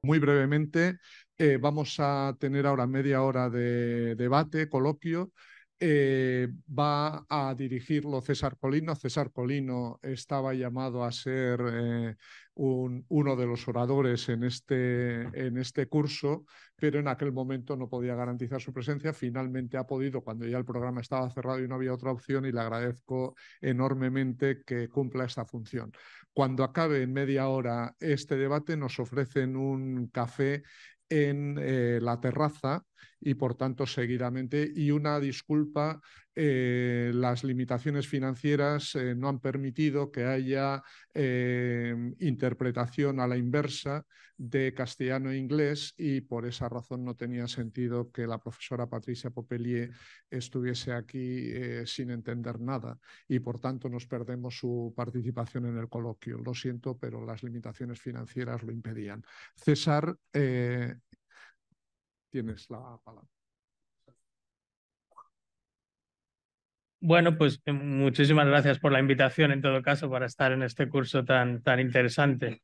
muy brevemente, vamos a tener ahora media hora de debate, coloquio. Va a dirigirlo César Colino. César Colino estaba llamado a ser uno de los oradores en este curso, pero en aquel momento no podía garantizar su presencia. Finalmente ha podido cuando ya el programa estaba cerrado y no había otra opción, y le agradezco enormemente que cumpla esta función. Cuando acabe en media hora este debate, nos ofrecen un café en la terraza y por tanto seguidamente, y una disculpa, las limitaciones financieras no han permitido que haya interpretación a la inversa de castellano e inglés, y por esa razón no tenía sentido que la profesora Patricia Popelier estuviese aquí sin entender nada, y por tanto nos perdemos su participación en el coloquio. Lo siento, pero las limitaciones financieras lo impedían. César, tienes la palabra. Bueno, pues muchísimas gracias por la invitación, en todo caso, para estar en este curso tan interesante.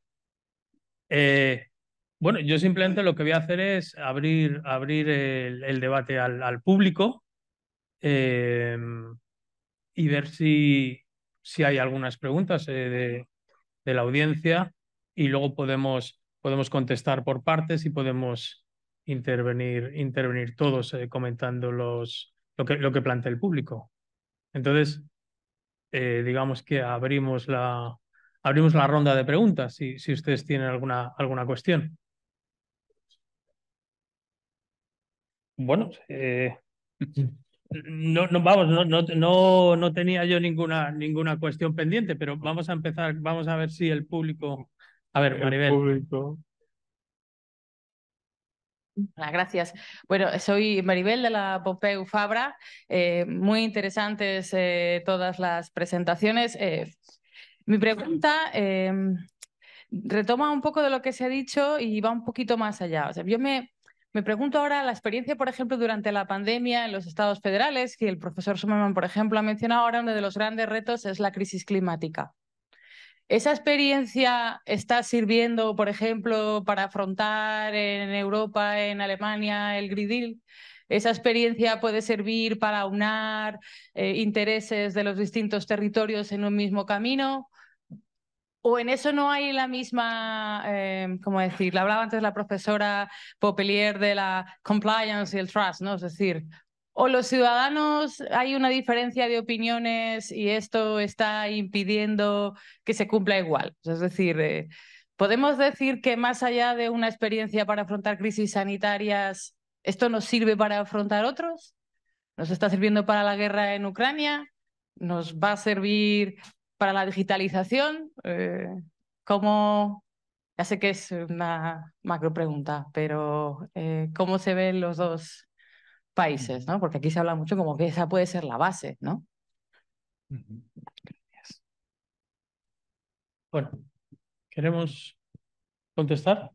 Bueno, yo simplemente lo que voy a hacer es abrir el debate al público y ver si hay algunas preguntas de la audiencia, y luego podemos contestar por partes y podemos intervenir todos comentando lo que plantea el público. Entonces, digamos que abrimos la ronda de preguntas, si ustedes tienen alguna cuestión. Bueno, no tenía yo ninguna cuestión pendiente, pero vamos a empezar, vamos a ver si el público... A ver, Maribel. El público. Gracias. Bueno, soy Maribel de la Pompeu Fabra. Muy interesantes todas las presentaciones. Mi pregunta retoma un poco de lo que se ha dicho y va un poquito más allá. O sea, yo me pregunto ahora la experiencia, por ejemplo, durante la pandemia en los estados federales, que el profesor Sumerman, por ejemplo, ha mencionado. Ahora uno de los grandes retos es la crisis climática. ¿Esa experiencia está sirviendo, por ejemplo, para afrontar en Europa, en Alemania, el Green Deal? ¿Esa experiencia puede servir para aunar intereses de los distintos territorios en un mismo camino? ¿O en eso no hay la misma, cómo decir? Hablaba antes la profesora Popelier de la compliance y el trust, ¿no? Es decir, o los ciudadanos hay una diferencia de opiniones y esto está impidiendo que se cumpla igual. Es decir, ¿podemos decir que más allá de una experiencia para afrontar crisis sanitarias, esto nos sirve para afrontar otros? ¿Nos está sirviendo para la guerra en Ucrania? ¿Nos va a servir para la digitalización? ¿Cómo? Ya sé que es una macro pregunta, pero ¿cómo se ven los dos países, ¿no? Porque aquí se habla mucho como que esa puede ser la base, ¿no? Gracias. Bueno, ¿queremos contestar?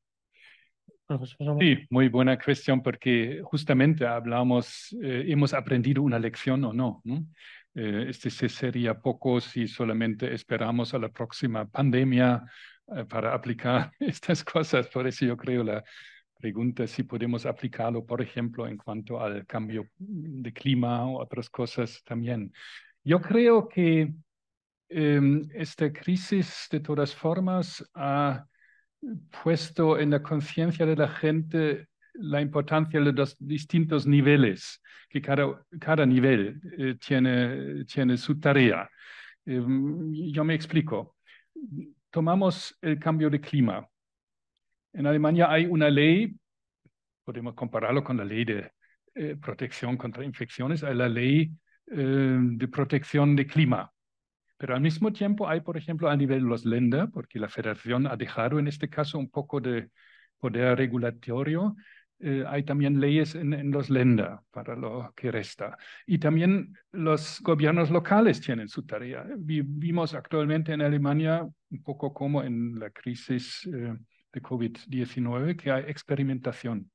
Sí, muy buena cuestión, porque justamente hablamos, hemos aprendido una lección o no, ¿no? Este sería poco si solamente esperamos a la próxima pandemia para aplicar estas cosas. Por eso yo creo la pregunta es si podemos aplicarlo, por ejemplo, en cuanto al cambio de clima o otras cosas también. Yo creo que esta crisis, de todas formas, ha puesto en la conciencia de la gente la importancia de los distintos niveles, que cada nivel tiene su tarea. Yo me explico. Tomamos el cambio de clima. En Alemania hay una ley, podemos compararlo con la ley de protección contra infecciones, hay la ley de protección de clima. Pero al mismo tiempo hay, por ejemplo, a nivel de los Länder, porque la federación ha dejado en este caso un poco de poder regulatorio, hay también leyes en los Länder para lo que resta. Y también los gobiernos locales tienen su tarea. Vimos actualmente en Alemania, un poco como en la crisis de COVID-19, que hay experimentación,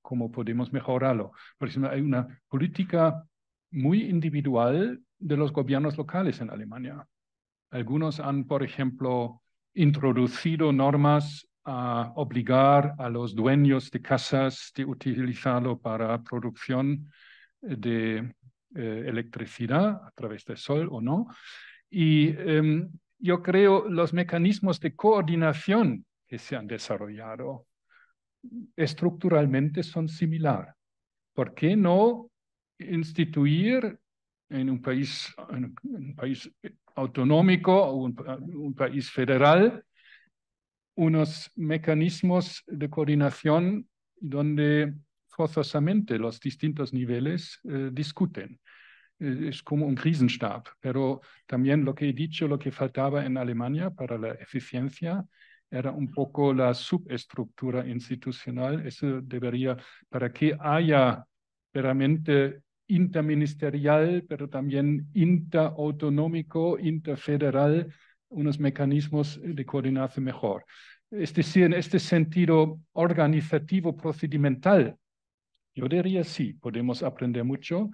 cómo podemos mejorarlo. Por ejemplo, hay una política muy individual de los gobiernos locales en Alemania. Algunos han, por ejemplo, introducido normas a obligar a los dueños de casas de utilizarlo para producción de electricidad a través del sol o no. Y yo creo los mecanismos de coordinación que se han desarrollado estructuralmente son similares. ¿Por qué no instituir en un país autonómico o un país federal unos mecanismos de coordinación donde forzosamente los distintos niveles discuten? Es como un Krisenstab, pero también lo que he dicho, lo que faltaba en Alemania para la eficiencia era un poco la subestructura institucional. Eso debería, para que haya realmente interministerial, pero también interautonómico, interfederal, unos mecanismos de coordinación mejor. Es decir, en este sentido organizativo procedimental, yo diría sí, podemos aprender mucho,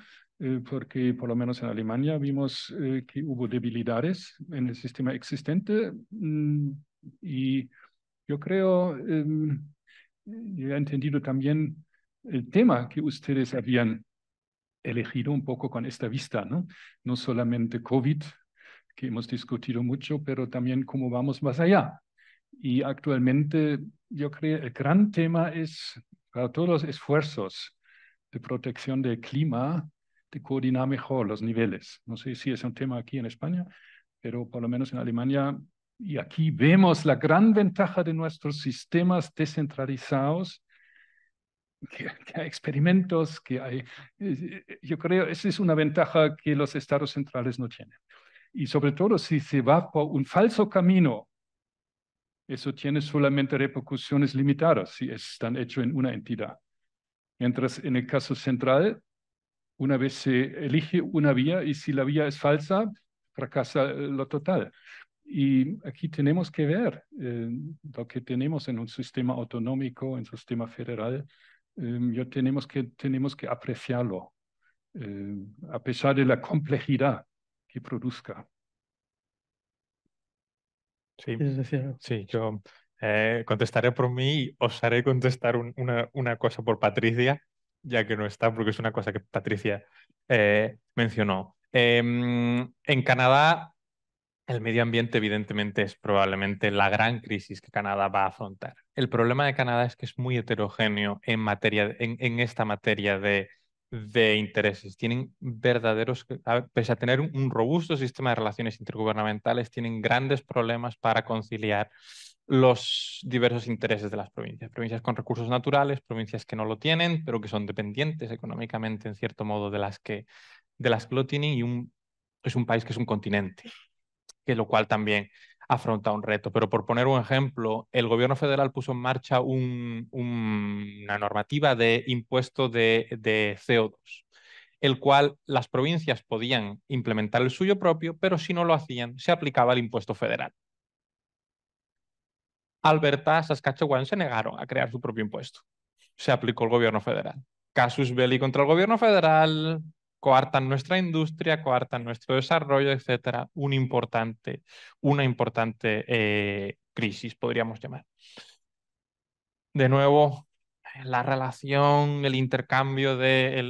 porque por lo menos en Alemania vimos que hubo debilidades en el sistema existente, y yo creo, yo he entendido también el tema que ustedes habían elegido un poco con esta vista, ¿no? No solamente COVID, que hemos discutido mucho, pero también cómo vamos más allá. Y actualmente yo creo el gran tema es, para todos los esfuerzos de protección del clima, de coordinar mejor los niveles. No sé si es un tema aquí en España, pero por lo menos en Alemania, y aquí vemos la gran ventaja de nuestros sistemas descentralizados, que hay experimentos, que hay, yo creo esa es una ventaja que los estados centrales no tienen. Y sobre todo si se va por un falso camino, eso tiene solamente repercusiones limitadas si están hechos en una entidad. Mientras en el caso central, una vez se elige una vía y si la vía es falsa, fracasa lo total. Y aquí tenemos que ver lo que tenemos en un sistema autonómico, en un sistema federal. Tenemos que apreciarlo, a pesar de la complejidad que produzca. Sí, sí, yo contestaré por mí y os haré contestar una cosa por Patricia, ya que no está, porque es una cosa que Patricia mencionó. En Canadá, el medio ambiente evidentemente es probablemente la gran crisis que Canadá va a afrontar. El problema de Canadá es que es muy heterogéneo en esta materia de intereses. Tienen verdaderos, pese a tener un robusto sistema de relaciones intergubernamentales, tienen grandes problemas para conciliar los diversos intereses de las provincias. Provincias con recursos naturales, provincias que no lo tienen, pero que son dependientes económicamente, en cierto modo, de las que lo tienen, y es un país que es un continente, que lo cual también afronta un reto. Pero por poner un ejemplo, el gobierno federal puso en marcha una normativa de impuesto de CO2, el cual las provincias podían implementar el suyo propio, pero si no lo hacían, se aplicaba el impuesto federal. Alberta, Saskatchewan se negaron a crear su propio impuesto. Se aplicó el gobierno federal. Casus belli contra el gobierno federal, coartan nuestra industria, coartan nuestro desarrollo, etcétera. Una importante crisis, podríamos llamar. De nuevo, la relación, el intercambio de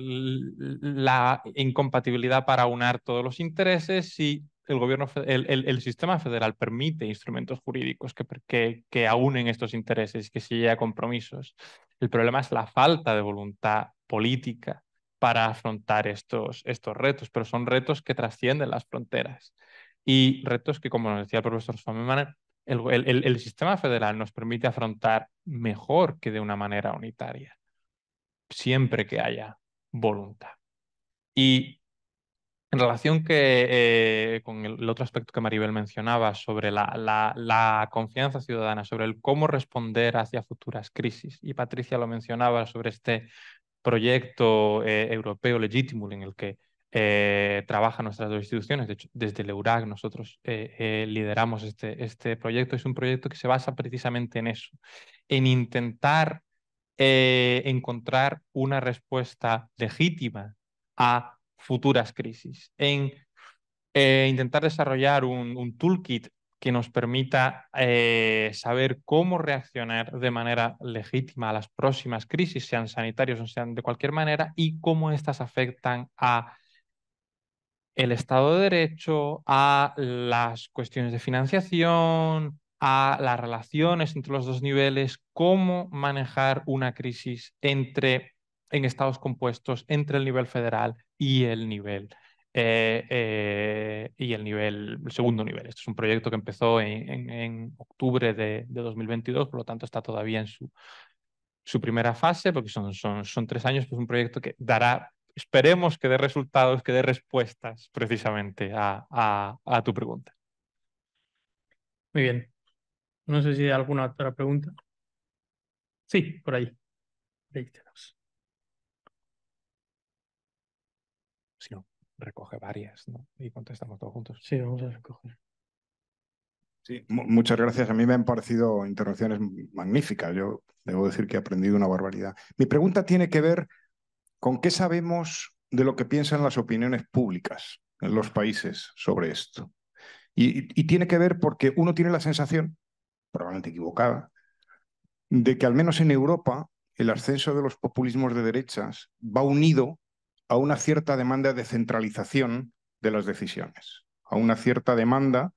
la incompatibilidad para unar todos los intereses. Si el sistema federal permite instrumentos jurídicos que aúnen estos intereses, que se llegue a compromisos. El problema es la falta de voluntad política para afrontar estos retos, pero son retos que trascienden las fronteras y retos que, como nos decía el profesor Swaminman, el sistema federal nos permite afrontar mejor que de una manera unitaria, siempre que haya voluntad. Y en relación con el otro aspecto que Maribel mencionaba sobre la confianza ciudadana, sobre el cómo responder hacia futuras crisis, y Patricia lo mencionaba sobre este proyecto europeo Legitimul en el que trabajan nuestras dos instituciones. De hecho, desde el EURAC nosotros lideramos este proyecto. Es un proyecto que se basa precisamente en eso, en intentar encontrar una respuesta legítima a futuras crisis, en intentar desarrollar un toolkit que nos permita saber cómo reaccionar de manera legítima a las próximas crisis, sean sanitarios o sean de cualquier manera, y cómo estas afectan a el Estado de Derecho, a las cuestiones de financiación, a las relaciones entre los dos niveles, cómo manejar una crisis en estados compuestos entre el nivel federal y el segundo nivel. Esto es un proyecto que empezó en octubre de 2022, por lo tanto está todavía en su primera fase, porque son 3 años, pues un proyecto que dará, esperemos que dé resultados, que dé respuestas precisamente a tu pregunta. Muy bien. No sé si hay alguna otra pregunta. Sí, por ahí. Ahí tenemos. Si no, recoge varias, ¿no? Y contestamos todos juntos. Sí, vamos a recoger. Sí, muchas gracias. A mí me han parecido intervenciones magníficas. Yo debo decir que he aprendido una barbaridad. Mi pregunta tiene que ver con qué sabemos de lo que piensan las opiniones públicas en los países sobre esto. Y tiene que ver porque uno tiene la sensación, probablemente equivocada, de que al menos en Europa el ascenso de los populismos de derechas va unido a una cierta demanda de centralización de las decisiones, a una cierta demanda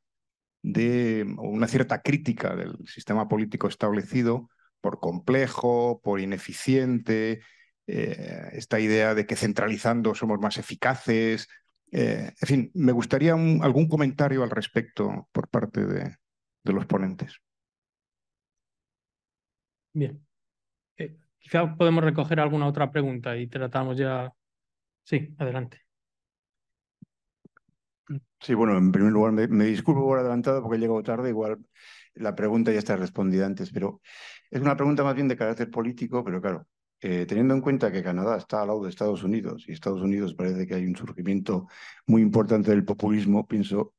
o una cierta crítica del sistema político establecido por complejo, por ineficiente, esta idea de que centralizando somos más eficaces. En fin, me gustaría algún comentario al respecto por parte de los ponentes. Bien. Quizá podemos recoger alguna otra pregunta y tratamos ya. Sí, adelante. Sí, bueno, en primer lugar me disculpo por adelantado porque he llegado tarde, igual la pregunta ya está respondida antes, pero es una pregunta más bien de carácter político, pero claro, teniendo en cuenta que Canadá está al lado de Estados Unidos y Estados Unidos parece que hay un surgimiento muy importante del populismo, pienso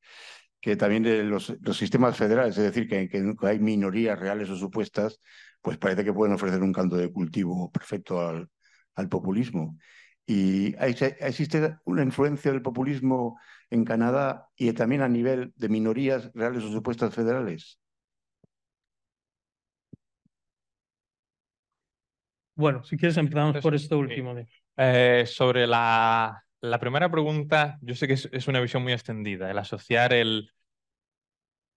que también de los sistemas federales, es decir, que hay minorías reales o supuestas, pues parece que pueden ofrecer un caldo de cultivo perfecto al populismo. Y existe una influencia del populismo en Canadá y también a nivel de minorías reales o supuestas federales. Bueno, si quieres empezamos por esto último. Sobre la primera pregunta, yo sé que es una visión muy extendida, el asociar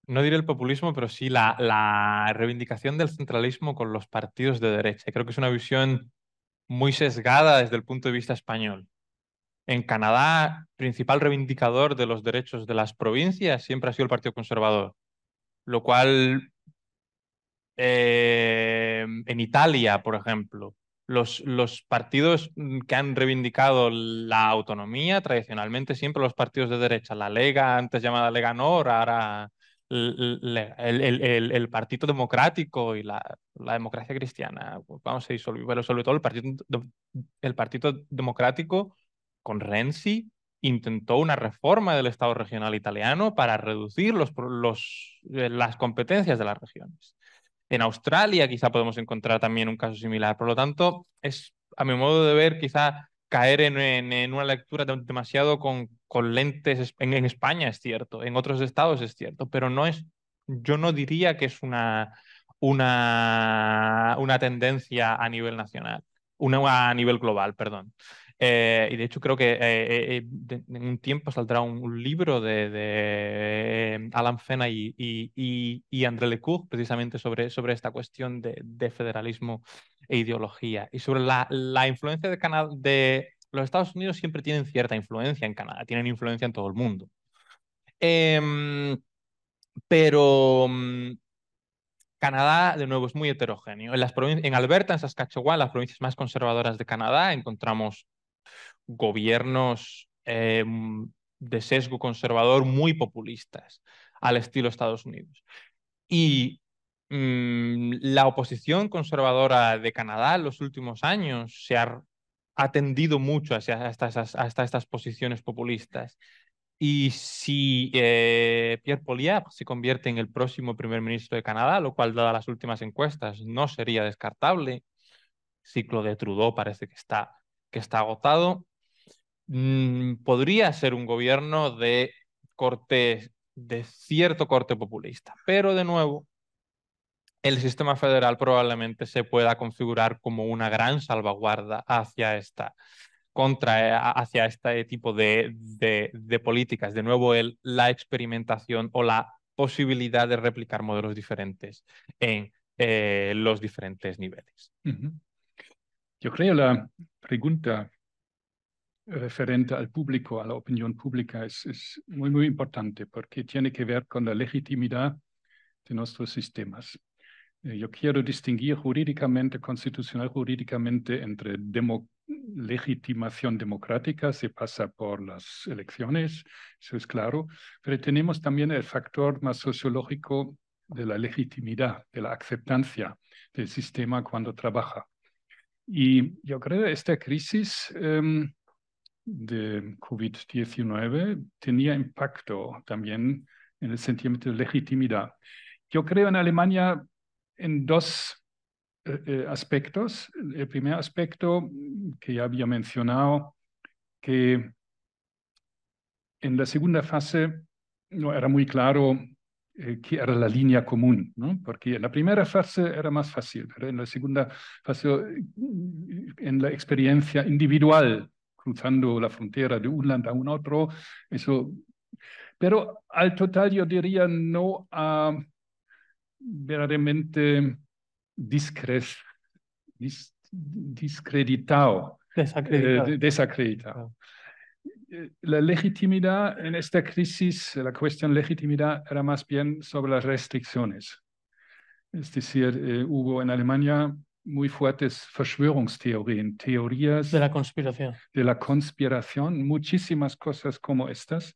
no diré el populismo, pero sí la reivindicación del centralismo con los partidos de derecha. Creo que es una visión muy sesgada desde el punto de vista español. En Canadá, principal reivindicador de los derechos de las provincias siempre ha sido el Partido Conservador, lo cual en Italia, por ejemplo, los partidos que han reivindicado la autonomía, tradicionalmente siempre los partidos de derecha, la Lega, antes llamada Lega Nord, ahora el Partido Democrático y la democracia cristiana, vamos a disolver, pero sobre todo el Partido Democrático con Renzi intentó una reforma del Estado regional italiano para reducir las competencias de las regiones. En Australia quizá podemos encontrar también un caso similar. Por lo tanto, es, a mi modo de ver, quizá caer en una lectura demasiado con lentes. En España es cierto, en otros estados es cierto, pero yo no diría que es una tendencia a nivel nacional, a nivel global, perdón. Y de hecho creo que en un tiempo saldrá un libro de Alan Fenna y André Lecour precisamente sobre esta cuestión de federalismo e ideología. Y sobre la influencia de Canadá, de los Estados Unidos siempre tienen cierta influencia en Canadá, tienen influencia en todo el mundo. Pero Canadá, de nuevo, es muy heterogéneo. En Alberta, en Saskatchewan, las provincias más conservadoras de Canadá, encontramos gobiernos de sesgo conservador muy populistas, al estilo Estados Unidos. Y la oposición conservadora de Canadá en los últimos años se ha tendido mucho hasta estas posiciones populistas. Y si Pierre Poilievre se convierte en el próximo primer ministro de Canadá, lo cual, dadas las últimas encuestas, no sería descartable, el ciclo de Trudeau parece que está agotado, podría ser un gobierno de corte de cierto corte populista. Pero de nuevo, el sistema federal probablemente se pueda configurar como una gran salvaguarda hacia hacia este tipo de políticas. De nuevo, la experimentación o la posibilidad de replicar modelos diferentes en los diferentes niveles. Yo creo la pregunta referente al público, a la opinión pública, es muy, muy importante porque tiene que ver con la legitimidad de nuestros sistemas. Yo quiero distinguir jurídicamente, constitucional jurídicamente, entre legitimación democrática, se pasa por las elecciones, eso es claro, pero tenemos también el factor más sociológico de la legitimidad, de la aceptancia del sistema cuando trabaja. Y yo creo que esta crisis de COVID-19 tenía impacto también en el sentimiento de legitimidad. Yo creo en Alemania en dos aspectos. El primer aspecto que ya había mencionado, que en la segunda fase no era muy claro qué era la línea común, ¿no? Porque en la primera fase era más fácil, pero en la segunda fase, en la experiencia individual, cruzando la frontera de un land a un otro, eso. Pero al total yo diría no a verdaderamente discreditado, desacreditado. La legitimidad en esta crisis, la cuestión de legitimidad era más bien sobre las restricciones. Es decir, hubo en Alemania muy fuertes Verschwörungstheorien, teorías de la conspiración, muchísimas cosas como estas.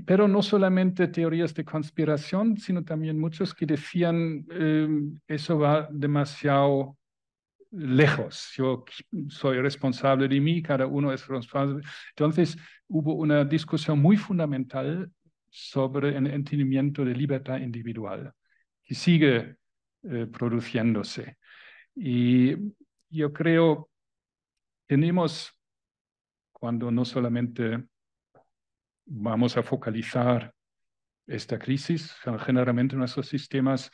Pero no solamente teorías de conspiración, sino también muchos que decían eso va demasiado lejos. Yo soy responsable de mí, cada uno es responsable. Entonces hubo una discusión muy fundamental sobre el entendimiento de libertad individual, que sigue produciéndose. Y yo creo tenemos, cuando no solamente vamos a focalizar esta crisis, generalmente en nuestros sistemas,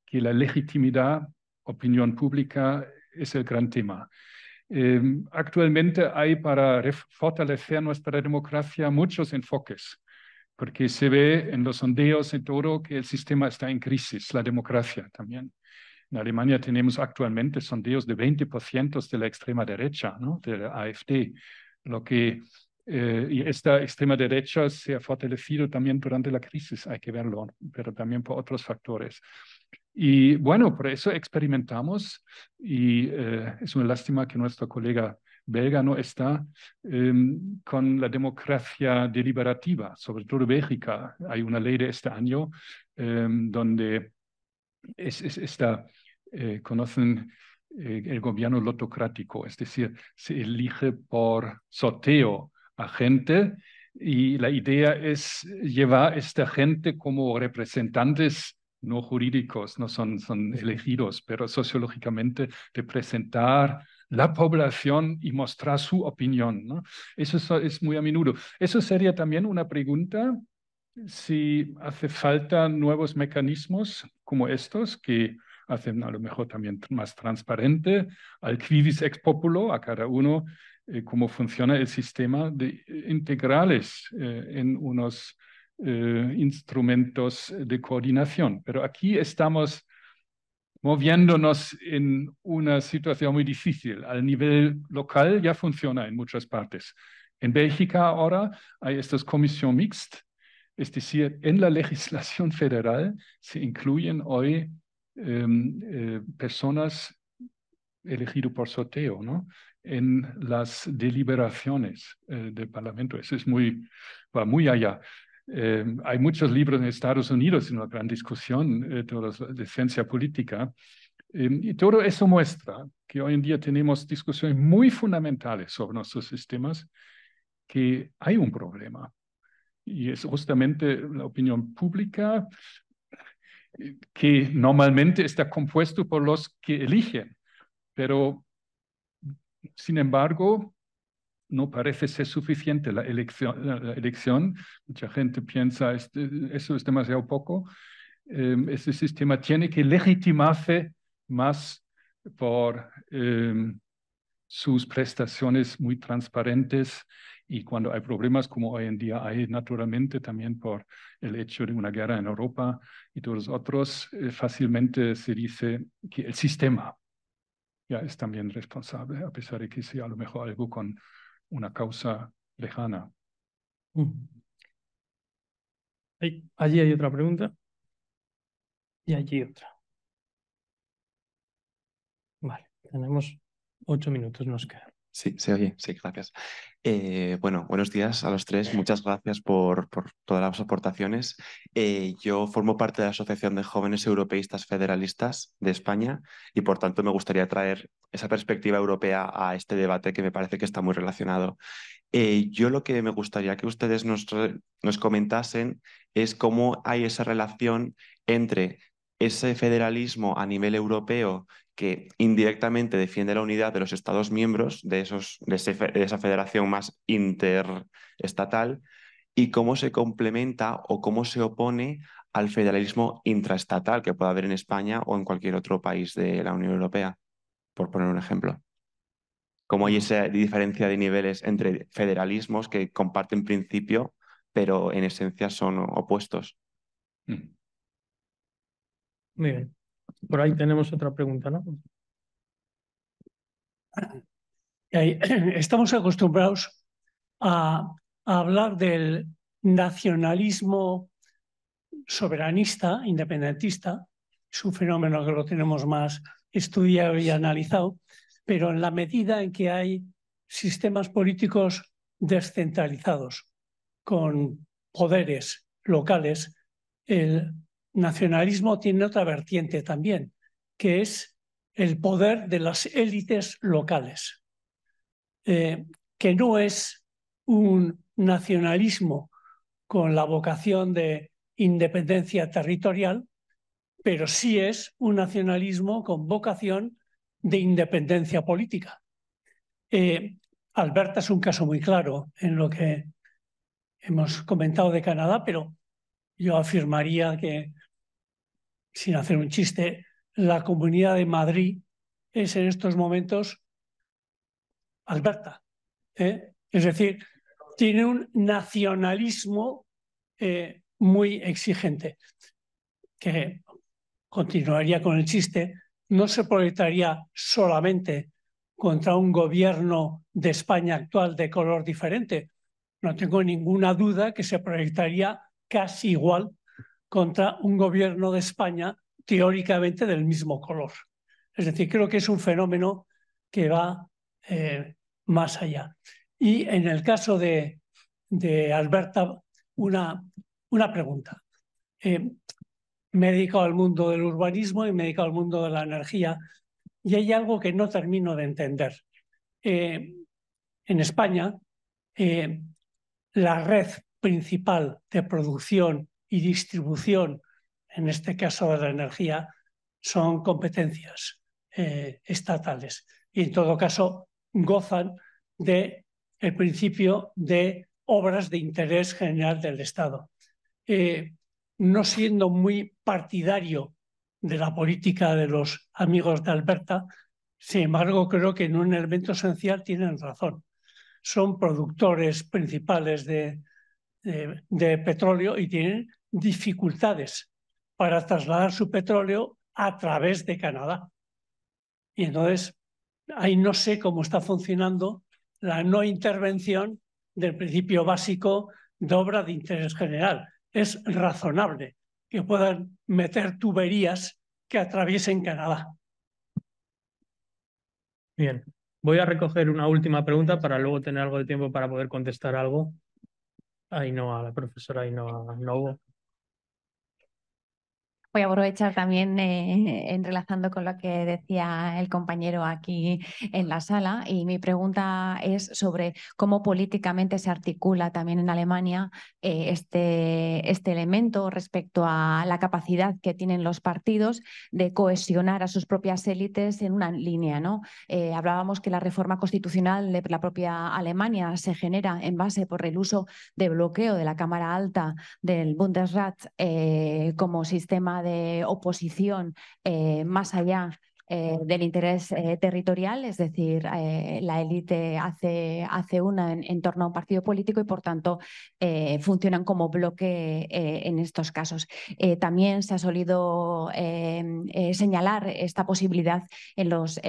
que la legitimidad, opinión pública, es el gran tema. Actualmente hay para fortalecer nuestra democracia muchos enfoques, porque se ve en los sondeos y todo que el sistema está en crisis, la democracia también. En Alemania tenemos actualmente sondeos de 20% de la extrema derecha, ¿no? De la AfD, lo que y esta extrema derecha se ha fortalecido también durante la crisis, hay que verlo, pero también por otros factores. Y bueno, por eso experimentamos y es una lástima que nuestro colega belga no está con la democracia deliberativa, sobre todo Bélgica. Hay una ley de este año donde conocen el gobierno lotocrático, es decir, se elige por sorteo a gente y la idea es llevar a esta gente como representantes no jurídicos, no son elegidos, pero sociológicamente representar la población y mostrar su opinión, ¿no? Eso es muy a menudo. Eso sería también una pregunta, si hace falta nuevos mecanismos como estos que hacen a lo mejor también más transparente al quivis ex populo, a cada uno, cómo funciona el sistema de integrales en unos instrumentos de coordinación. Pero aquí estamos moviéndonos en una situación muy difícil. Al nivel local ya funciona en muchas partes. En Bélgica ahora hay esta comisión mixta, es decir, en la legislación federal se incluyen hoy personas elegidas por sorteo, ¿no? En las deliberaciones del Parlamento. Eso va muy allá. Hay muchos libros en Estados Unidos, en una gran discusión de ciencia política, y todo eso muestra que hoy en día tenemos discusiones muy fundamentales sobre nuestros sistemas, que hay un problema. Y es justamente la opinión pública que normalmente está compuesto por los que eligen, pero sin embargo no parece ser suficiente la elección. Mucha gente piensa, eso es demasiado poco. Ese sistema tiene que legitimarse más por sus prestaciones muy transparentes, y cuando hay problemas como hoy en día hay, naturalmente también por el hecho de una guerra en Europa y todos los otros, fácilmente se dice que el sistema ya es también responsable, a pesar de que sea a lo mejor algo con una causa lejana. Allí hay otra pregunta. Y allí otra. Vale, tenemos 8 minutos, nos quedan. Sí, se oye, sí, gracias. Bueno, buenos días a los tres. Muchas gracias por todas las aportaciones. Yo formo parte de la Asociación de Jóvenes Europeístas Federalistas de España y por tanto me gustaría traer esa perspectiva europea a este debate que me parece que está muy relacionado. Yo lo que me gustaría que ustedes nos comentasen es cómo hay esa relación entre ese federalismo a nivel europeo que indirectamente defiende la unidad de los Estados miembros de esa federación más interestatal, y cómo se complementa o cómo se opone al federalismo intraestatal que pueda haber en España o en cualquier otro país de la Unión Europea, por poner un ejemplo. Cómo hay esa diferencia de niveles entre federalismos que comparten principio, pero en esencia son opuestos. Muy bien. Por ahí tenemos otra pregunta, ¿no? Estamos acostumbrados a hablar del nacionalismo soberanista, independentista. Es un fenómeno que lo tenemos más estudiado y analizado, pero en la medida en que hay sistemas políticos descentralizados con poderes locales, el nacionalismo tiene otra vertiente también, que es el poder de las élites locales, que no es un nacionalismo con la vocación de independencia territorial, pero sí es un nacionalismo con vocación de independencia política. Alberta es un caso muy claro en lo que hemos comentado de Canadá, pero yo afirmaría que, sin hacer un chiste, la Comunidad de Madrid es en estos momentos Alberta. Es decir, tiene un nacionalismo muy exigente, que continuaría con el chiste, no se proyectaría solamente contra un gobierno de España actual de color diferente. No tengo ninguna duda que se proyectaría casi igual contra un gobierno de España teóricamente del mismo color. Es decir, creo que es un fenómeno que va más allá. Y en el caso de Alberta, una pregunta. Me he dedicado al mundo del urbanismo y me he dedicado al mundo de la energía, y hay algo que no termino de entender. En España, la red principal de producción y distribución, en este caso de la energía, son competencias estatales, y en todo caso gozan del principio de obras de interés general del Estado. No siendo muy partidario de la política de los amigos de Alberta, sin embargo creo que en un elemento esencial tienen razón. Son productores principales de petróleo y tienen dificultades para trasladar su petróleo a través de Canadá. Y entonces ahí no sé cómo está funcionando la no intervención del principio básico de obra de interés general. Es razonable que puedan meter tuberías que atraviesen Canadá. Bien, voy a recoger una última pregunta para luego tener algo de tiempo para poder contestar algo. A la profesora Ainhoa Novo. Voy a aprovechar también enlazando con lo que decía el compañero aquí en la sala, y mi pregunta es sobre cómo políticamente se articula también en Alemania este elemento respecto a la capacidad que tienen los partidos de cohesionar a sus propias élites en una línea, ¿no? Hablábamos que la reforma constitucional de la propia Alemania se genera en base por el uso de bloqueo de la Cámara Alta del Bundesrat como sistema de oposición más allá del interés territorial, es decir, la élite hace una en torno a un partido político y por tanto funcionan como bloque en estos casos. También se ha solido señalar esta posibilidad en los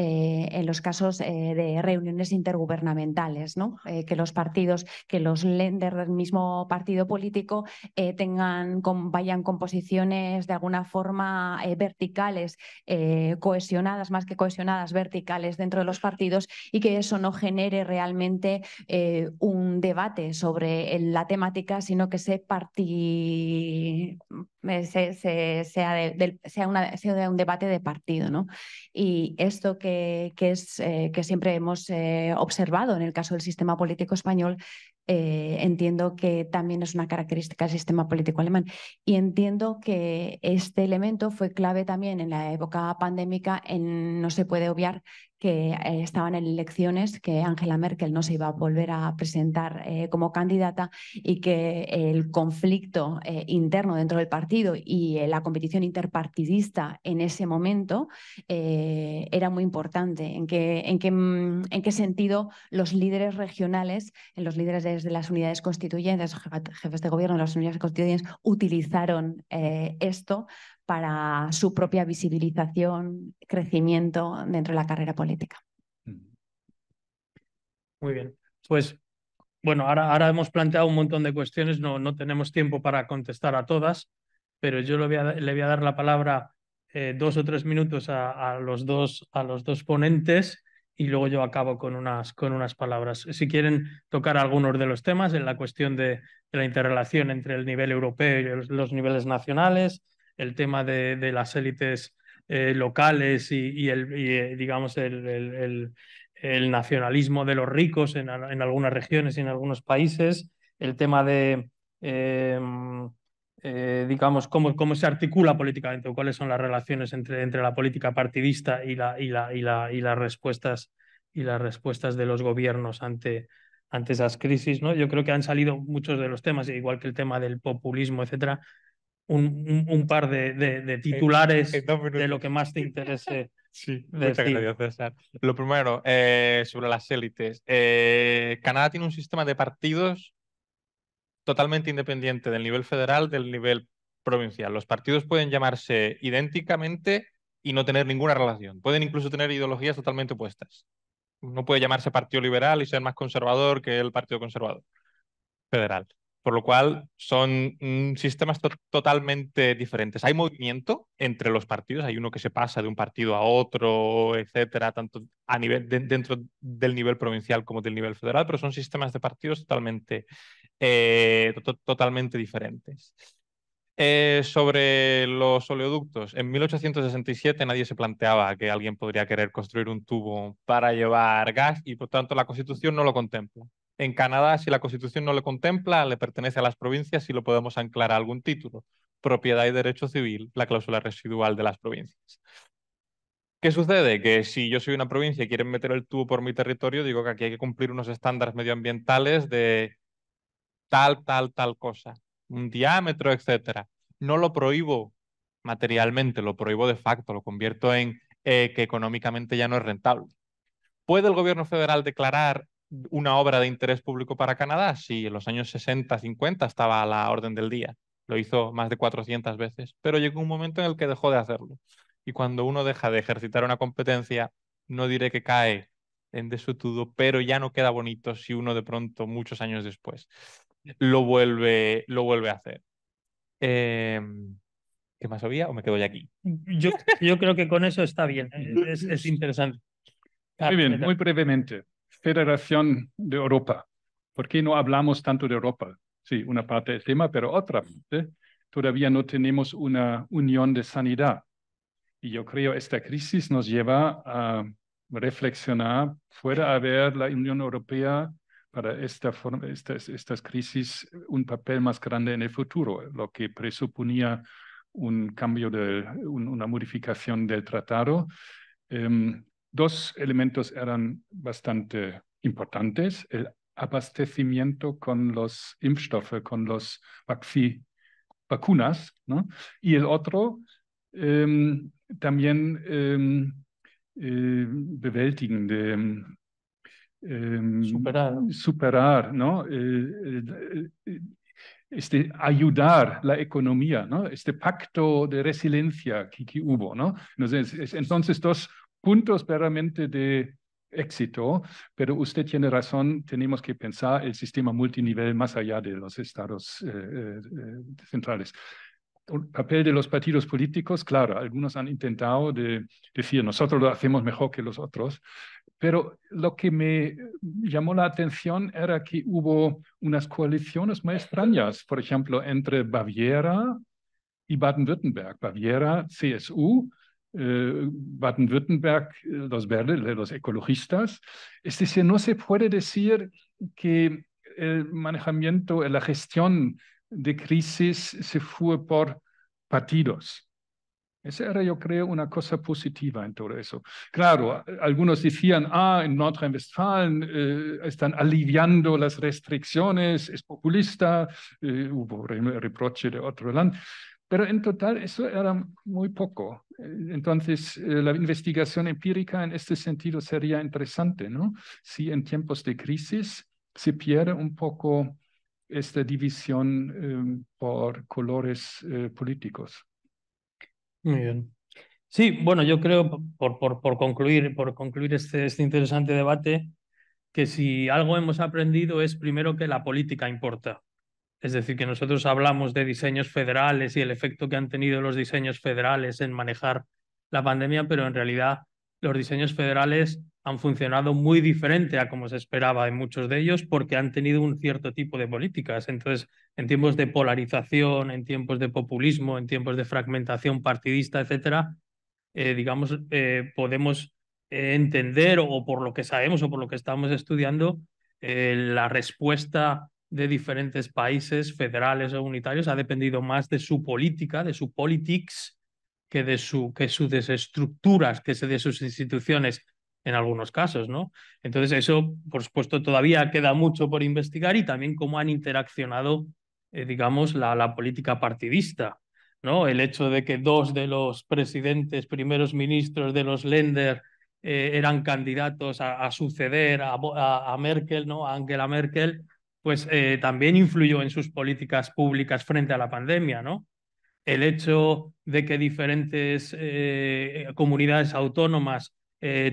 casos de reuniones intergubernamentales, ¿no? Que los partidos, que los Länder del mismo partido político vayan con posiciones de alguna forma verticales, cohesionadas, más que cohesionadas, verticales dentro de los partidos, y que eso no genere realmente un debate sobre la temática, sino que sea un debate de partido, ¿no? Y esto que siempre hemos observado en el caso del sistema político español, entiendo que también es una característica del sistema político alemán, y entiendo que este elemento fue clave también en la época pandémica. No se puede obviar que estaban en elecciones, que Angela Merkel no se iba a volver a presentar como candidata, y que el conflicto interno dentro del partido y la competición interpartidista en ese momento era muy importante. ¿En qué sentido los líderes regionales, los líderes de las unidades constituyentes, jefes de gobierno de las unidades constituyentes, utilizaron esto para su propia visibilización, crecimiento dentro de la carrera política? Muy bien. Pues bueno, ahora hemos planteado un montón de cuestiones, no tenemos tiempo para contestar a todas, pero yo le voy a dar la palabra 2 o 3 minutos a los dos ponentes, y luego yo acabo con unas palabras. Si quieren tocar algunos de los temas en la cuestión de la interrelación entre el nivel europeo y los niveles nacionales, el tema de las élites locales y digamos el nacionalismo de los ricos en algunas regiones y en algunos países, el tema de digamos, cómo se articula políticamente, o cuáles son las relaciones entre la política partidista y las respuestas de los gobiernos ante esas crisis, ¿no? Yo creo que han salido muchos de los temas, igual que el tema del populismo, etcétera, un par de titulares de lo que más te interese. Sí, muchas gracias, César. Lo primero, sobre las élites. Canadá tiene un sistema de partidos totalmente independiente del nivel federal del nivel provincial. Los partidos pueden llamarse idénticamente y no tener ninguna relación. Pueden incluso tener ideologías totalmente opuestas. No puede llamarse Partido Liberal y ser más conservador que el Partido Conservador federal. Por lo cual son sistemas totalmente diferentes. Hay movimiento entre los partidos, hay uno que se pasa de un partido a otro, etcétera, tanto a nivel dentro del nivel provincial como del nivel federal, pero son sistemas de partidos totalmente diferentes. Sobre los oleoductos, en 1867 nadie se planteaba que alguien podría querer construir un tubo para llevar gas, y por tanto la Constitución no lo contempla. En Canadá, si la Constitución no lo contempla, le pertenece a las provincias y lo podemos anclar a algún título. Propiedad y derecho civil, la cláusula residual de las provincias. ¿Qué sucede? Que si yo soy una provincia y quieren meter el tubo por mi territorio, digo que aquí hay que cumplir unos estándares medioambientales de tal cosa, un diámetro, etcétera. No lo prohíbo materialmente, lo prohíbo de facto, lo convierto en que económicamente ya no es rentable. ¿Puede el gobierno federal declarar una obra de interés público para Canadá? Sí, en los años 60, 50 estaba a la orden del día. Lo hizo más de 400 veces, pero llegó un momento en el que dejó de hacerlo. Y cuando uno deja de ejercitar una competencia, no diré que cae en desuetudo, pero ya no queda bonito si uno de pronto, muchos años después, lo vuelve a hacer. ¿Qué más había o me quedo ya aquí? Yo creo que con eso está bien. Es interesante. Muy bien, muy brevemente. Federación de Europa. ¿Por qué no hablamos tanto de Europa? Sí, una parte del tema, pero otra parte. todavía no tenemos una unión de sanidad. Y yo creo que esta crisis nos lleva a reflexionar, ¿puede haber la Unión Europea para estas crisis un papel más grande en el futuro? Lo que presuponía un cambio, una modificación del tratado. Dos elementos eran bastante importantes: el abastecimiento con los impfstoffe, con los vacunas, ¿no? Y el otro, también bewältigen, superar, ¿no? Ayudar la economía, ¿no? Este pacto de resiliencia que hubo, ¿no? Entonces, dos puntos verdaderamente de éxito, pero usted tiene razón, tenemos que pensar el sistema multinivel más allá de los estados centrales. El papel de los partidos políticos, claro, algunos han intentado decir nosotros lo hacemos mejor que los otros, pero lo que me llamó la atención era que hubo unas coaliciones muy extrañas, por ejemplo, entre Baviera y Baden-Württemberg. Baviera, CSU, Baden-Württemberg, los verdes, los ecologistas. Es decir, no se puede decir que el manejamiento, la gestión de crisis se fue por partidos. Esa era, yo creo, una cosa positiva en todo eso. Claro, algunos decían, en Nordrhein-Westfalen están aliviando las restricciones, es populista, hubo reproche de otro land, pero en total eso era muy poco. Entonces, la investigación empírica en este sentido sería interesante, ¿no? Si en tiempos de crisis se pierde un poco esta división por colores políticos. Muy bien. Sí, bueno, yo creo, por concluir este interesante debate, que si algo hemos aprendido es primero que la política importa. Es decir, que nosotros hablamos de diseños federales y el efecto que han tenido los diseños federales en manejar la pandemia, pero en realidad los diseños federales han funcionado muy diferente a como se esperaba en muchos de ellos porque han tenido un cierto tipo de políticas. Entonces, en tiempos de polarización, en tiempos de populismo, en tiempos de fragmentación partidista, etcétera, digamos, podemos entender, o por lo que sabemos o por lo que estamos estudiando, la respuesta de diferentes países federales o unitarios ha dependido más de su política, de su politics, que de sus estructuras, que de sus instituciones en algunos casos, ¿no? Entonces eso, por supuesto, todavía queda mucho por investigar y también cómo han interaccionado, digamos, la política partidista, ¿no? El hecho de que dos de los presidentes, primeros ministros de los Länder eran candidatos a suceder a Merkel, ¿no? A Angela Merkel, pues también influyó en sus políticas públicas frente a la pandemia, ¿no? El hecho de que diferentes comunidades autónomas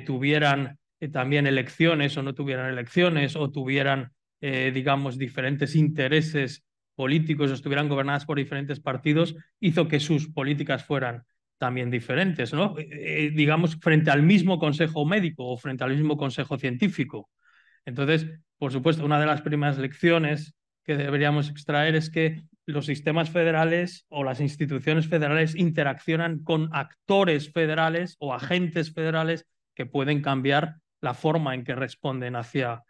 tuvieran también elecciones o no tuvieran elecciones o tuvieran, digamos, diferentes intereses políticos o estuvieran gobernadas por diferentes partidos, hizo que sus políticas fueran también diferentes, ¿no? Digamos, frente al mismo consejo médico o frente al mismo consejo científico. Entonces, por supuesto, una de las primeras lecciones que deberíamos extraer es que los sistemas federales o las instituciones federales interaccionan con actores federales o agentes federales que pueden cambiar la forma en que responden hacia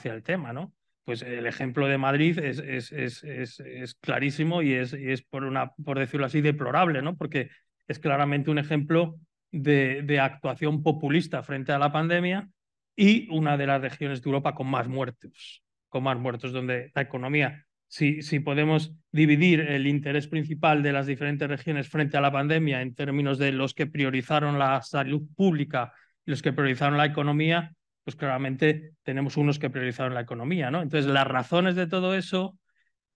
el tema, ¿no? Pues el ejemplo de Madrid es clarísimo y es por decirlo así, deplorable, ¿no? Porque es claramente un ejemplo de actuación populista frente a la pandemia y una de las regiones de Europa con más muertos, donde la economía, si podemos dividir el interés principal de las diferentes regiones frente a la pandemia en términos de los que priorizaron la salud pública y los que priorizaron la economía, pues claramente tenemos unos que priorizaron la economía, ¿no? Entonces, las razones de todo eso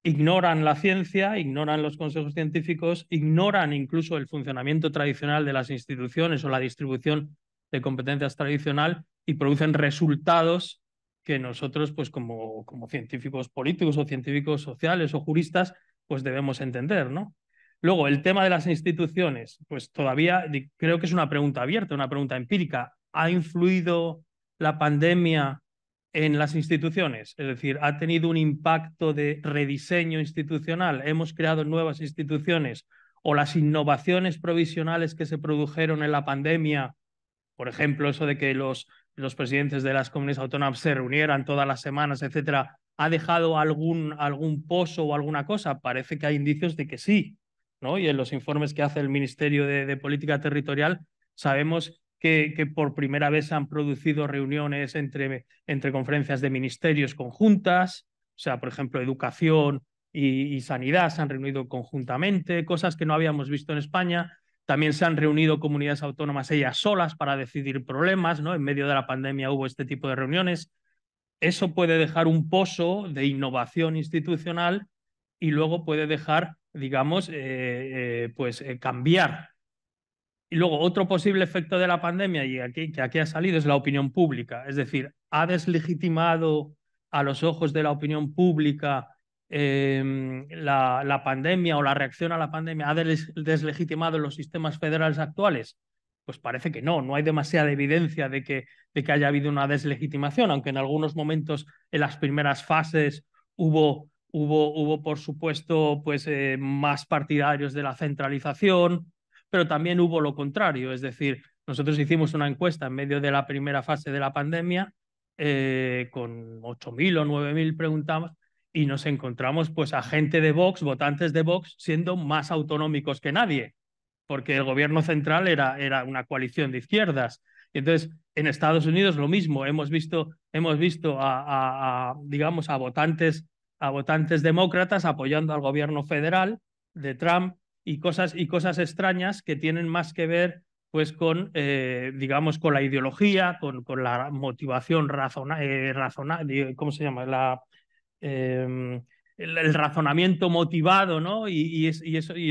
ignoran la ciencia, ignoran los consejos científicos, ignoran incluso el funcionamiento tradicional de las instituciones o la distribución de competencias tradicional y producen resultados que nosotros, pues como científicos políticos o científicos sociales o juristas, pues debemos entender, ¿no? Luego, el tema de las instituciones, pues todavía creo que es una pregunta abierta, una pregunta empírica. ¿Ha influido la pandemia en las instituciones, es decir, ha tenido un impacto de rediseño institucional, hemos creado nuevas instituciones o las innovaciones provisionales que se produjeron en la pandemia, por ejemplo, eso de que los presidentes de las comunidades autónomas se reunieran todas las semanas, etcétera, ¿ha dejado algún pozo o alguna cosa? Parece que hay indicios de que sí, ¿no? Y en los informes que hace el Ministerio de Política Territorial sabemos que por primera vez se han producido reuniones entre conferencias de ministerios conjuntas, o sea, por ejemplo, educación y sanidad se han reunido conjuntamente, cosas que no habíamos visto en España. También se han reunido comunidades autónomas ellas solas para decidir problemas, ¿no? En medio de la pandemia hubo este tipo de reuniones. Eso puede dejar un pozo de innovación institucional y luego puede dejar, digamos, cambiar. Y luego otro posible efecto de la pandemia, y que aquí ha salido, es la opinión pública. Es decir, ha deslegitimado a los ojos de la opinión pública la pandemia o la reacción a la pandemia, ¿ha deslegitimado los sistemas federales actuales? Pues parece que no hay demasiada evidencia de que haya habido una deslegitimación, aunque en algunos momentos en las primeras fases hubo por supuesto, pues, más partidarios de la centralización, pero también hubo lo contrario, es decir, nosotros hicimos una encuesta en medio de la primera fase de la pandemia con 8.000 o 9.000 preguntas y nos encontramos pues a gente de Vox, votantes de Vox, siendo más autonómicos que nadie, porque el gobierno central era una coalición de izquierdas. Y entonces, en Estados Unidos lo mismo, hemos visto digamos, a votantes demócratas apoyando al gobierno federal de Trump y cosas extrañas que tienen más que ver pues con, digamos, con la ideología, con la motivación ¿cómo se llama? El razonamiento motivado, ¿no? Y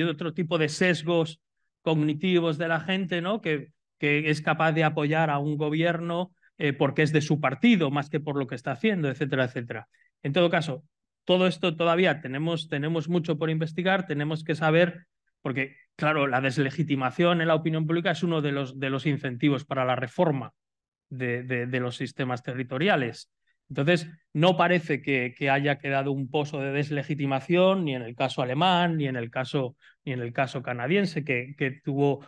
otro tipo de sesgos cognitivos de la gente, ¿no? Que es capaz de apoyar a un gobierno porque es de su partido, más que por lo que está haciendo, etcétera, etcétera. En todo caso, todo esto todavía tenemos mucho por investigar, tenemos que saber, porque, claro, la deslegitimación en la opinión pública es uno de los incentivos para la reforma de los sistemas territoriales. Entonces, no parece que haya quedado un pozo de deslegitimación ni en el caso alemán, ni en el caso canadiense, que tuvo,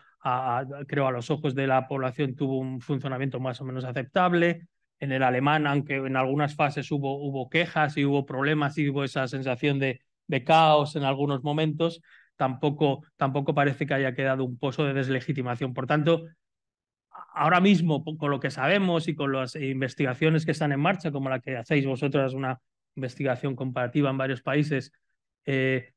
creo, a los ojos de la población tuvo un funcionamiento más o menos aceptable. En el alemán, aunque en algunas fases hubo quejas y hubo problemas y hubo esa sensación de caos en algunos momentos, tampoco parece que haya quedado un pozo de deslegitimación. Por tanto, ahora mismo, con lo que sabemos y con las investigaciones que están en marcha, como la que hacéis vosotras, una investigación comparativa en varios países,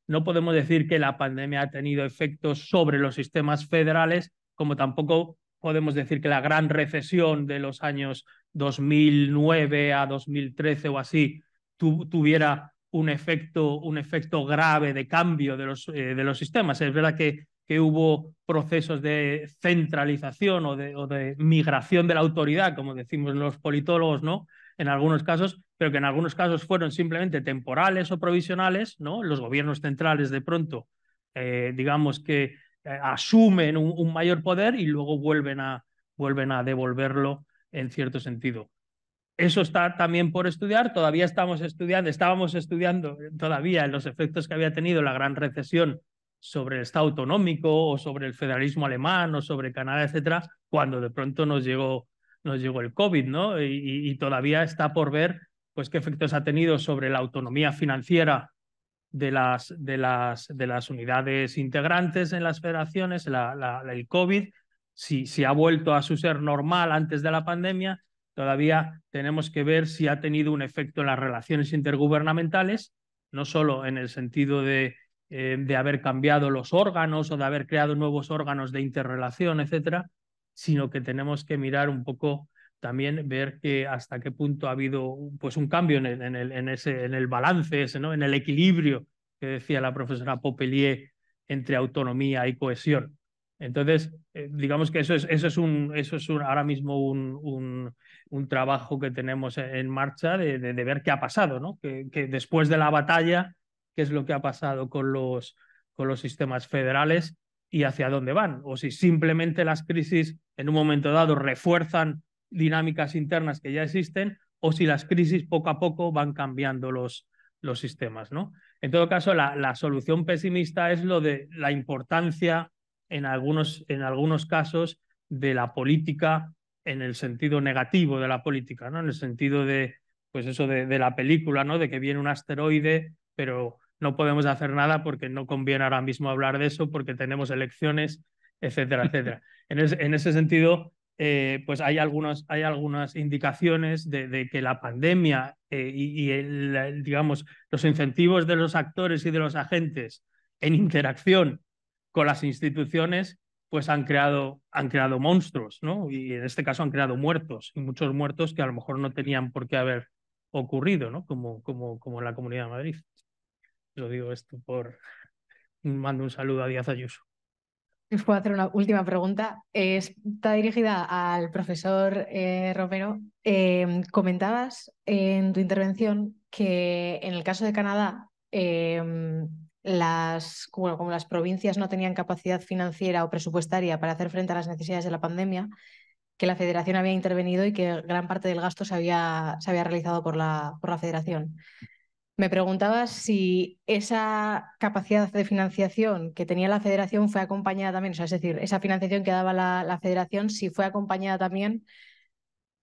no podemos decir que la pandemia ha tenido efectos sobre los sistemas federales, como tampoco podemos decir que la gran recesión de los años 2009 a 2013 o así tuviera un efecto grave de cambio de los sistemas. Es verdad que hubo procesos de centralización o de migración de la autoridad, como decimos los politólogos, ¿no? En algunos casos, pero que en algunos casos fueron simplemente temporales o provisionales, ¿no? Los gobiernos centrales de pronto, digamos que asumen un mayor poder y luego vuelven a devolverlo en cierto sentido. Eso está también por estudiar, estábamos estudiando todavía los efectos que había tenido la gran recesión sobre el Estado autonómico o sobre el federalismo alemán o sobre Canadá, etcétera, cuando de pronto nos llegó el COVID, ¿no? Y todavía está por ver pues qué efectos ha tenido sobre la autonomía financiera de las unidades integrantes en las federaciones, el COVID, si ha vuelto a su ser normal antes de la pandemia. Todavía tenemos que ver si ha tenido un efecto en las relaciones intergubernamentales, no solo en el sentido de haber cambiado los órganos o de haber creado nuevos órganos de interrelación, etcétera, sino que tenemos que mirar un poco también, ver que hasta qué punto ha habido pues un cambio en el balance ese, ¿no? En el equilibrio que decía la profesora Popelier entre autonomía y cohesión. Entonces, digamos que eso es ahora mismo un trabajo que tenemos en marcha de ver qué ha pasado, ¿no? Que después de la batalla, qué es lo que ha pasado con los sistemas federales y hacia dónde van, o si simplemente las crisis en un momento dado refuerzan dinámicas internas que ya existen, o si las crisis poco a poco van cambiando los sistemas, ¿no? En todo caso, la solución pesimista es lo de la importancia en algunos casos de la política en el sentido negativo de la política, ¿no? En el sentido de, pues eso de la película, ¿no? De que viene un asteroide, pero no podemos hacer nada porque no conviene ahora mismo hablar de eso porque tenemos elecciones, etcétera, etcétera. En ese sentido, pues hay algunas indicaciones de que la pandemia digamos, los incentivos de los actores y de los agentes en interacción con las instituciones pues han creado monstruos, ¿no? Y en este caso han creado muertos, y muchos muertos que a lo mejor no tenían por qué haber ocurrido, ¿no? Como en la Comunidad de Madrid. Lo digo esto mando un saludo a Díaz Ayuso. ¿Os puedo hacer una última pregunta? Está dirigida al profesor Romero. Comentabas en tu intervención que en el caso de Canadá, como las provincias no tenían capacidad financiera o presupuestaria para hacer frente a las necesidades de la pandemia, que la federación había intervenido y que gran parte del gasto se había realizado por la federación. Me preguntaba si esa capacidad de financiación que tenía la federación fue acompañada también, o sea, es decir, esa financiación que daba la federación, si fue acompañada también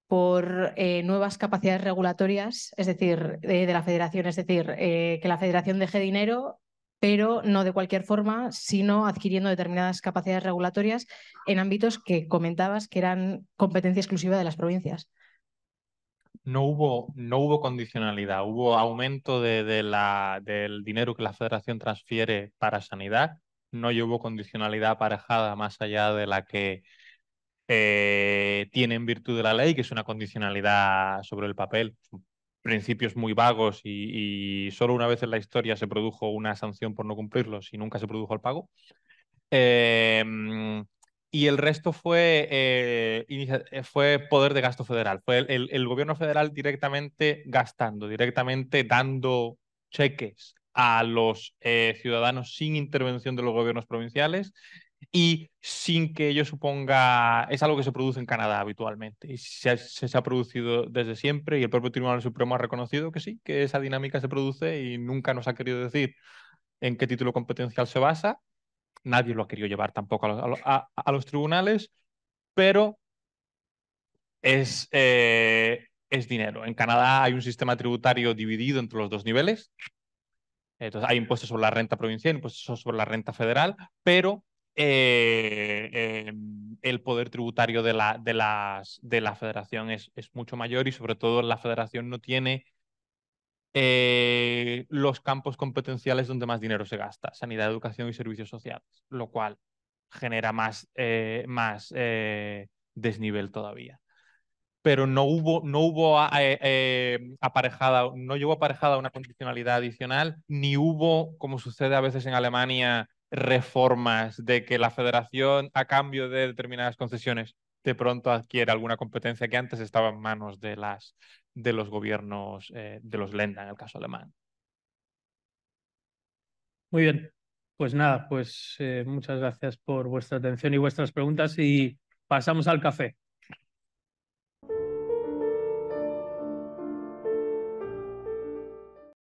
por nuevas capacidades regulatorias, es decir, de la federación, es decir, que la federación deje dinero, pero no de cualquier forma, sino adquiriendo determinadas capacidades regulatorias en ámbitos que comentabas que eran competencia exclusiva de las provincias. No hubo condicionalidad, hubo aumento del dinero que la federación transfiere para sanidad, no hubo condicionalidad aparejada más allá de la que tiene en virtud de la ley, que es una condicionalidad sobre el papel, principios muy vagos y solo una vez en la historia se produjo una sanción por no cumplirlos y nunca se produjo el pago. Y el resto fue poder de gasto federal. Fue el gobierno federal directamente gastando, directamente dando cheques a los ciudadanos sin intervención de los gobiernos provinciales y sin que ello suponga... Es algo que se produce en Canadá habitualmente y se ha producido desde siempre y el propio Tribunal Supremo ha reconocido que sí, que esa dinámica se produce y nunca nos ha querido decir en qué título competencial se basa. Nadie lo ha querido llevar tampoco a los tribunales, pero es dinero. En Canadá hay un sistema tributario dividido entre los dos niveles. Entonces hay impuestos sobre la renta provincial, impuestos sobre la renta federal, pero el poder tributario de la federación es mucho mayor y sobre todo la federación no tiene los campos competenciales donde más dinero se gasta, sanidad, educación y servicios sociales, lo cual genera más desnivel todavía. Pero no llevó aparejada una condicionalidad adicional, ni hubo, como sucede a veces en Alemania, reformas de que la federación, a cambio de determinadas concesiones, de pronto adquiere alguna competencia que antes estaba en manos de los gobiernos, de los Länder, en el caso alemán. Muy bien, pues nada, muchas gracias por vuestra atención y vuestras preguntas y pasamos al café.